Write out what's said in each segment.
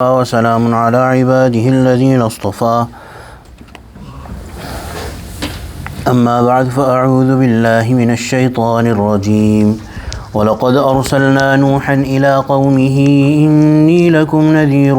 وسلام على عباده الذين اصطفى أما بعد فأعوذ بالله من الشيطان الرجيم ولقد أرسلنا نوحا إلى قومه إني لكم نذير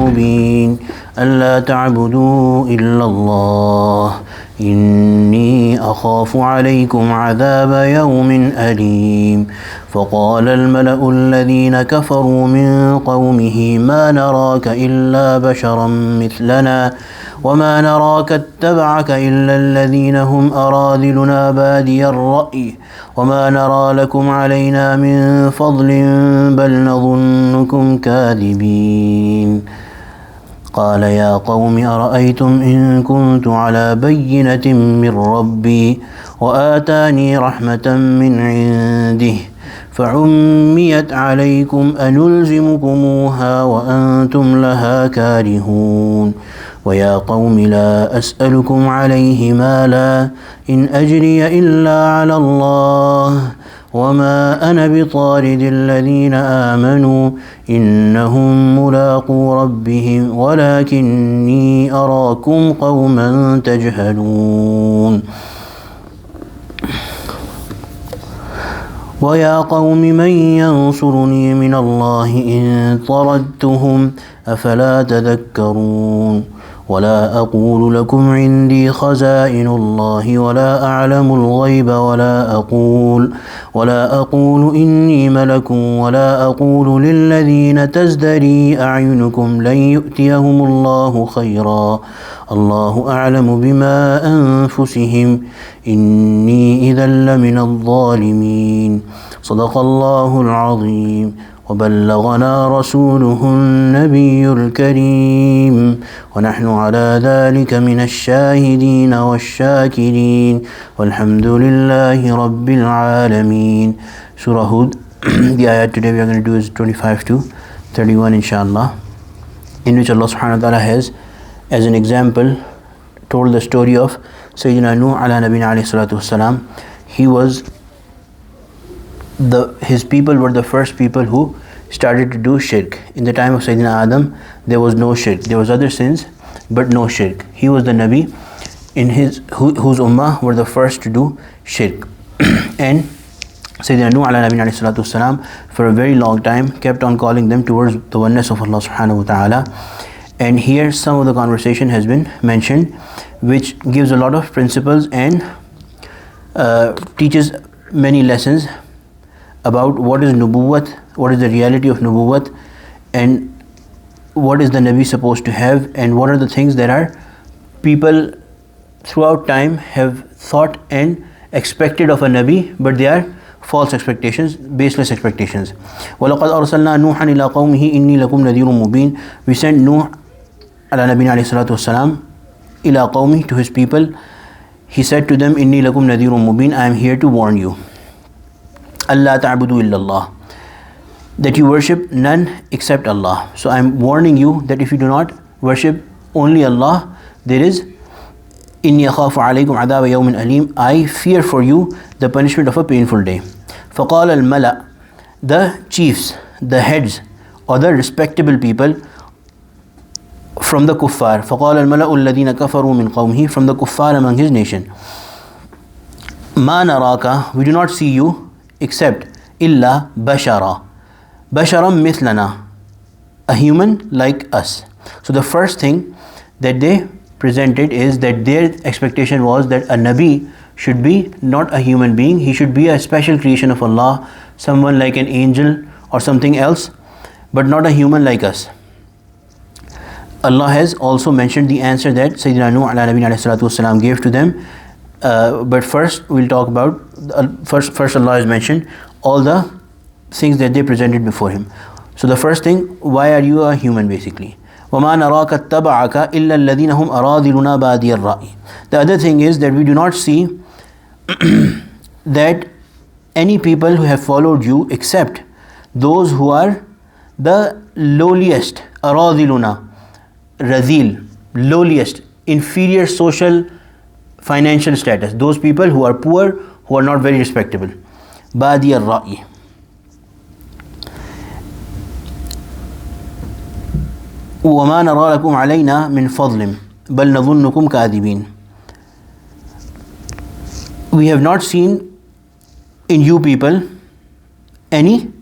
مبين ألا تعبدوا إلا الله إني أخاف عليكم عذاب يوم أليم فقال الملأ الذين كفروا من قومه ما نراك إلا بشرا مثلنا وما نراك اتبعك إلا الذين هم أراذلنا بادي الرأي وما نرى لكم علينا من فضل بل نظنكم كاذبين قال يا قوم أرأيتم إن كنت على بينة من ربي وآتاني رحمة من عنده فعميت عليكم أنلزمكموها وأنتم لها كارهون ويا قوم لا أسألكم عليه مالا إن أجري إلا على الله وما أنا بطارد الذين آمنوا إنهم ملاقو ربهم ولكني أراكم قوما تجهلون ويا قوم من ينصرني من الله إن طردتهم أفلا تذكرون ولا أقول لكم عندي خزائن الله ولا أعلم الغيب ولا أقول إني ملك ولا أقول للذين تزدري أعينكم لن يؤتيهم الله خيرا الله أعلم بما أنفسهم إني إذا لمن الظالمين صدق الله العظيم وبلغنا رسوله النبي الكريم ونحن على ذلك من الشاهدين والشاكرين والحمد لله رب العالمين. Surah Hood. The ayat today we are going to do is 25 to 31 inshallah, in which Allah subhanahu wa ta'ala has as an example told the story of Sayyidina Nooh ala nabina alayhi salatu wassalam. His people were the first people who started to do shirk. In the time of Sayyidina Adam, there was no shirk. There was other sins, but no shirk. He was the Nabi whose ummah were the first to do shirk. And Sayyidina Nooh ala nabina alayhi salatu wassalam for a very long time kept on calling them towards the oneness of Allah subhanahu wa ta'ala. And here some of the conversation has been mentioned, which gives a lot of principles and teaches many lessons about what is nubuwwat, what is the reality of nubuwwat, and what is the Nabi supposed to have, and what are the things that are people throughout time have thought and expected of a Nabi, but they are false expectations, baseless expectations. وَلَقَدْ أَرْسَلْنَا نُوحًا إِلَىٰ قَوْمِهِ إِنِّي لَكُمْ نَذِيرٌ مُبِينٌ. We sent Nuh ala nabina alayhi salatu wassalam ila qawmi, to his people. He said to them, إِنِّي لَكُمْ نَذِيرٌ مُبِينٌ, I am here to warn you. أَلَّا تَعْبُدُوا إِلَّا اللَّهِ, that you worship none except Allah. So I am warning you that if you do not worship only Allah, there is إِنِّي أَخَافُ عَلَيْكُمْ عَذَابَ يَوْمٍ أَلِيمٍ, I fear for you the punishment of a painful day. فَقَالَ الْمَلَأ, the chiefs, the heads, or the respectable people from the kuffar. فَقَالَ الْمَلَأُ الَّذِينَ كَفَرُوا مِنْ قَوْمِهِ, from the kuffar among his nation. مَا نَرَاكَ, we do not see you except إِلَّا بَشَرًا, بَشَرًا مِثْلَنَا, a human like us. So the first thing that they presented is that their expectation was that a Nabi should be not a human being, he should be a special creation of Allah, someone like an angel or something else, but not a human like us. Allah has also mentioned the answer that Sayyidina Nooh ala nabina alayhi salatu wassalam gave to them. But first we'll talk about, first Allah has mentioned all the things that they presented before him. So the first thing, why are you a human basically? وَمَا نَرَاكَ اتَّبَعَكَ إِلَّا الَّذِينَ هُمْ أَرَاذِلُنَا بَادِيَ الرَّأْيِ. The other thing is that we do not see that any people who have followed you except those who are the lowliest, أَرَاذِلُنَا, razil, lowliest, inferior social financial status, those people who are poor, who are not very respectable. بَادِيَ الرَّأْيِ. وَمَا نَرَى لَكُمْ عَلَيْنَا مِنْ فَضْلٍ بَلْ نَظُنُّكُمْ كَاذِبِينَ. We have not seen in you people any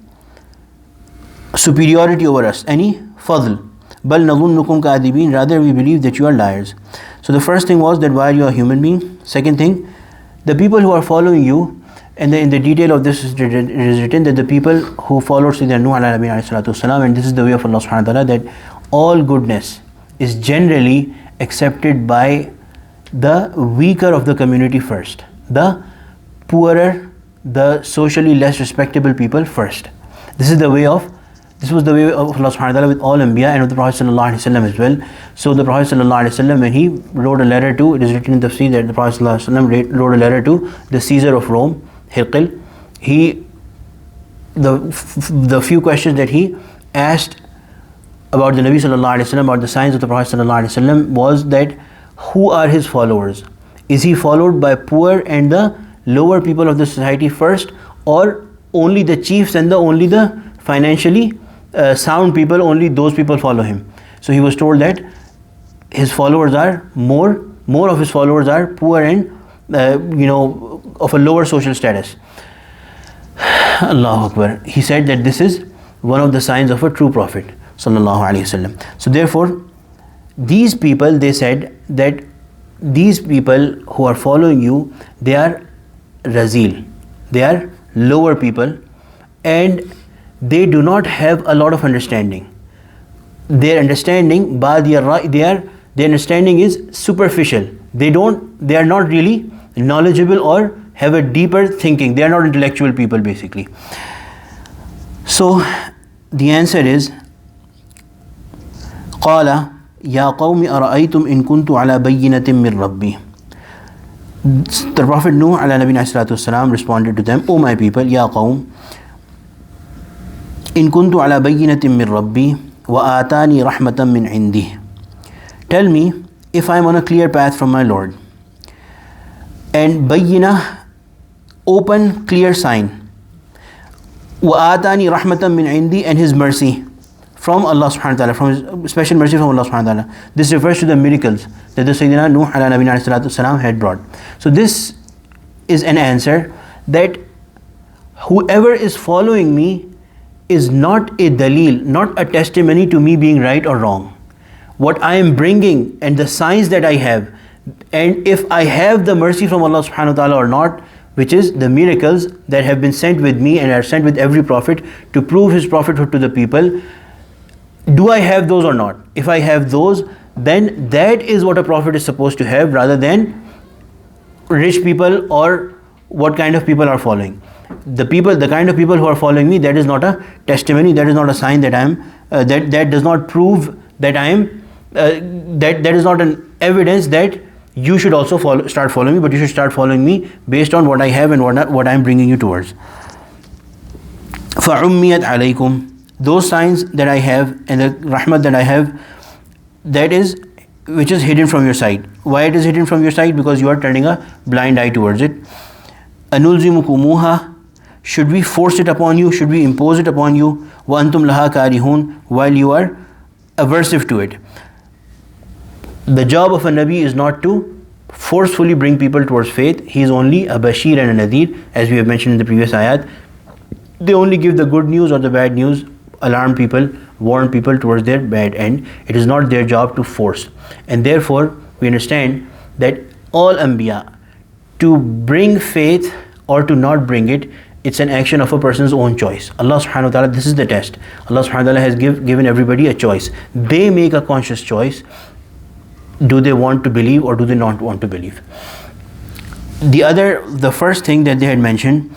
superiority over us, any fadl. بَلْ نَظُنُّكُمْ كَاذِبِينَ. Rather we believe that you are liars. So the first thing was that why you are a human being. Second thing, the people who are following you, and in the detail of this it is written that the people who followed Sayyidina Nooh alayhi salatu wasalam, and this is the way of Allah subhanahu wa ta'ala, that all goodness is generally accepted by the weaker of the community first, the poorer, the socially less respectable people first. This was the way of Allah subhanahu wa ta'ala with all Anbiya and of the Prophet sallallahu alaihi wasallam as well. So the Prophet sallallahu alaihi wasallam, when he wrote a letter to, it is written in the Tafsir that the Prophet sallallahu alaihi wasallam wrote a letter to the Caesar of Rome, Hirqil. The few questions that he asked about the Nabi sallallahu alaihi wasallam, about the signs of the Prophet sallallahu alaihi wasallam, was that who are his followers? Is he followed by poor and the lower people of the society first, or only the chiefs and only the financially sound people, only those people follow him? So he was told that his followers are more of his followers are poor and of a lower social status. Allahu Akbar. He said that this is one of the signs of a true prophet sallallahu alaihi wasallam. So therefore these people, they said that these people who are following you, they are razil, they are lower people, and they do not have a lot of understanding. Their understanding their understanding is superficial. They are not really knowledgeable or have a deeper thinking. They are not intellectual people basically. So the answer is قال يا قوم أرأيتم إن كنت على بينة من ربي. The Prophet Nooh ala nabiyina salatu wasalam responded to them, O my people, Ya qawm, in kuntu ala bayyinatin min rabbi wa atani rahmatan min indi. Tell me if I am on a clear path from my Lord. And bayyina, open, clear sign. Wa atani rahmatan min indi, and his mercy from Allah subhanahu wa ta'ala, from his special mercy from Allah subhanahu wa ta'ala. This refers to the miracles that the Sayyidina Nooh ala nabiyina salatu wasalam had brought. So this is an answer that whoever is following me is not a dalil, not a testimony to me being right or wrong. What I am bringing and the signs that I have, and if I have the mercy from Allah subhanahu wa ta'ala or not, which is the miracles that have been sent with me and are sent with every prophet to prove his prophethood to the people, do I have those or not? If I have those, then that is what a prophet is supposed to have, rather than rich people or what kind of people are following. The kind of people who are following me, that is not a testimony, that is not a sign that I am, that does not prove that I am, that is not an evidence that you should also start following me, but you should start following me based on what I have and what I am bringing you towards. فَعُمِّيَتْ عَلَيْكُمْ. Those signs that I have and the rahmat that I have, that is which is hidden from your sight. Why it is hidden from your sight? Because you are turning a blind eye towards it. أَنُلْزِمُكُمُوهَا. Should we force it upon you? Should we impose it upon you? وَأَنْتُمْ لَهَا كَارِهُونَ. While you are aversive to it. The job of a Nabi is not to forcefully bring people towards faith. He is only a Bashir and a Nadir, as we have mentioned in the previous ayat. They only give the good news or the bad news, alarm people, warn people towards their bad end. It is not their job to force. And therefore, we understand that all Anbiya, to bring faith or to not bring it, it's an action of a person's own choice. Allah subhanahu wa ta'ala, this is the test. Allah subhanahu wa ta'ala has given everybody a choice. They make a conscious choice. Do they want to believe or do they not want to believe? The first thing that they had mentioned,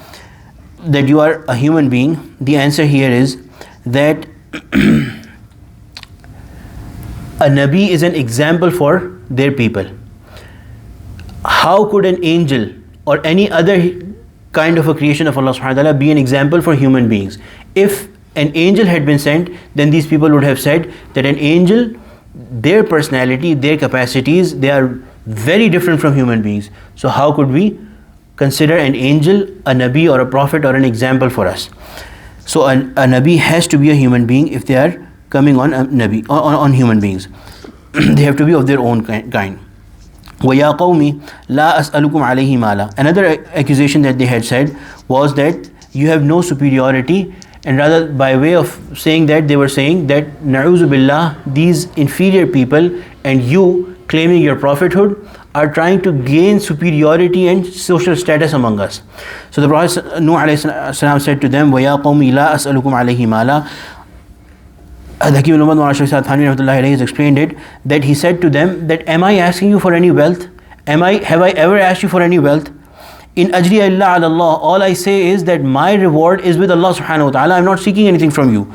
that you are a human being, the answer here is that a Nabi is an example for their people. How could an angel or any other kind of a creation of Allah subhanahu wa ta'ala be an example for human beings? If an angel had been sent, then these people would have said that an angel, their personality, their capacities, they are very different from human beings. So how could we consider an angel, a Nabi or a prophet or an example for us? So a Nabi has to be a human being if they are coming on Nabi, on human beings. They have to be of their own kind. وَيَا قَوْمِ لَا أَسْأَلُكُمْ عَلَيْهِ مَالًا. Another accusation that they had said was that you have no superiority, and rather by way of saying that, they were saying that na'uzu billah, these inferior people and you claiming your prophethood are trying to gain superiority and social status among us. So the Prophet Nooh alayhi salam said to them, وَيَا قَوْمِ لَا أَسْأَلُكُمْ عَلَيْهِ مَالًا. Hakim al-Ummah Mawlana Shaykh Sa'ad Thanvi rahmatullahi alayhi has explained it, that he said to them that, am I asking you for any wealth? Have I ever asked you for any wealth? In ajriya illa ala Allah, all I say is that my reward is with Allah subhanahu wa ta'ala. I'm not seeking anything from you.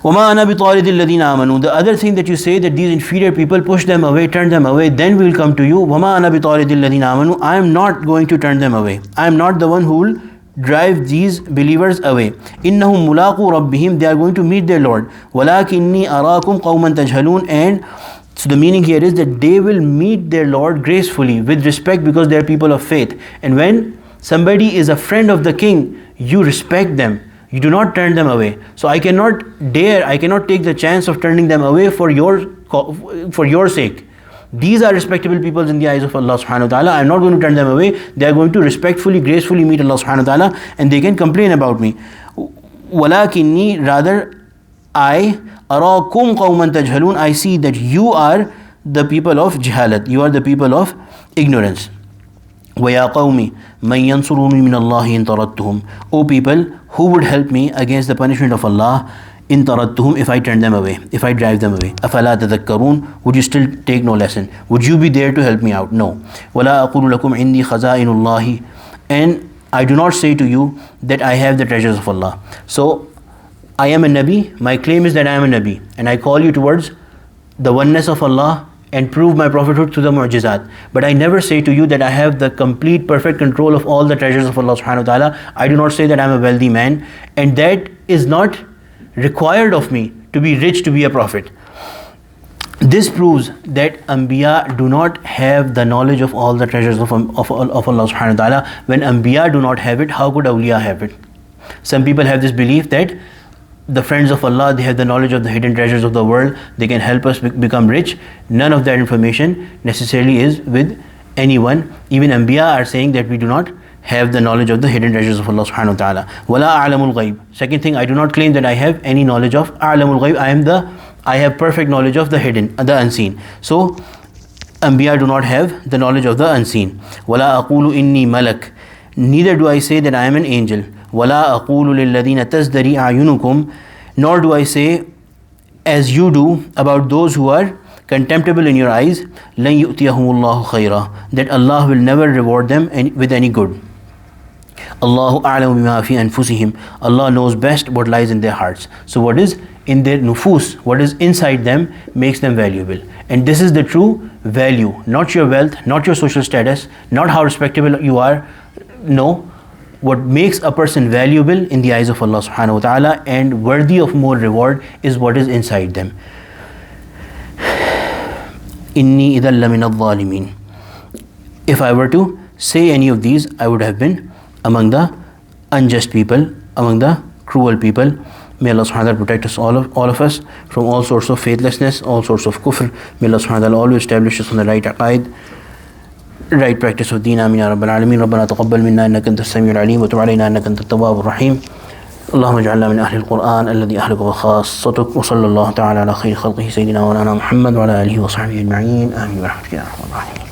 وَمَا أَنَا بِطَارِدِ الَّذِينَ آمَنُوا. The other thing that you say, that these inferior people, push them away, turn them away, then we will come to you. وَمَا أَنَا بِطَارِدِ الَّذِينَ آمَنُوا. I am not going to turn them away. I am not the one who will drive these believers away. إِنَّهُمْ مُلَاقُوا رَبِّهِمْ. They are going to meet their Lord. وَلَكِنِّي أَرَاكُمْ قَوْمًا تَجْهَلُونَ. And so the meaning here is that they will meet their Lord gracefully, with respect, because they are people of faith. And when somebody is a friend of the king, you respect them. You do not turn them away. So I cannot take the chance of turning them away for your sake. These are respectable people in the eyes of Allah subhanahu wa ta'ala. I am not going to turn them away. They are going to respectfully, gracefully meet Allah subhanahu wa ta'ala, and they can complain about me. وَلَكِنِّي, rather I, أَرَاكُمْ قَوْمًا تَجْهَلُونَ, I see that you are the people of jahalat. You are the people of ignorance. وَيَا قَوْمِ مَنْ يَنْصُرُونِي مِنَ اللَّهِ إِنْ طَرَدتُّهُمْ. O people, who would help me against the punishment of Allah, إِنْ طَرَدتُّهُمْ, if I turn them away, if I drive them away. أَفَلَا تَذَكَّرُونَ. Would you still take no lesson? Would you be there to help me out? No. وَلَا أَقُولُ لَكُمْ عِنْدِي خَزَائِنُ اللَّهِ. And I do not say to you that I have the treasures of Allah. So I am a Nabi. My claim is that I am a Nabi, and I call you towards the oneness of Allah and prove my prophethood through the mu'jizat. But I never say to you that I have the complete perfect control of all the treasures of Allah subhanahu wa ta'ala. I do not say that I am a wealthy man, and that is not required of me to be rich to be a prophet. This proves that Anbiya do not have the knowledge of all the treasures of Allah subhanahu wa ta'ala. When Anbiya do not have it, how could Awliya have it? Some people have this belief that the friends of Allah, they have the knowledge of the hidden treasures of the world, they can help us become rich. None of that information necessarily is with anyone. Even Anbiya are saying that we do not have the knowledge of the hidden treasures of Allah subhanahu wa ta'ala. وَلَا أَعْلَمُ الْغَيْبِ. Second thing, I do not claim that I have any knowledge of أَعْلَمُ الْغَيْبِ. I have perfect knowledge of the hidden, the unseen. So Anbiya do not have the knowledge of the unseen. وَلَا أَقُولُ إِنِّي مَلَكٌ. Neither do I say that I am an angel. وَلَا أَقُولُ لِلَّذِينَ تَزْدَرِي أَعْيُنُكُمْ. Nor do I say, as you do, about those who are contemptible in your eyes, لَن يُؤْتِيَهُمُ اللَّهُ خَيْرًا. That Allah will never reward them with any good. Allahu a'lamu bima fi anfusihim. Allah knows best what lies in their hearts. So what is in their nufus, what is inside them, makes them valuable. And this is the true value, not your wealth, not your social status, not how respectable you are. No, what makes a person valuable in the eyes of Allah subhanahu wa ta'ala and worthy of more reward is what is inside them. Inni idhal lamina adh-dhalimin. If I were to say any of these, I would have been among the unjust people, among the cruel people. May Allah subhanahu wa ta'ala protect us, all of us, from all sorts of faithlessness, all sorts of kufr. May Allah subhanahu wa ta'ala always establish us on the right aqaid, right practice of deen. Ameen ya Rabbil Alameen. Rabbana taqabbal minna innaka antas samiul alim wa tub alayna innaka antat tawwabur rahim. اللهم اجعلنا من أهل القرآن الذي أهلك وخاصتك وصلى الله تعالى على خير خلقه سيدنا مولانا محمد وعلى آله وصحبه أجمعين آمين برحمتك يا أرحم الراحمين.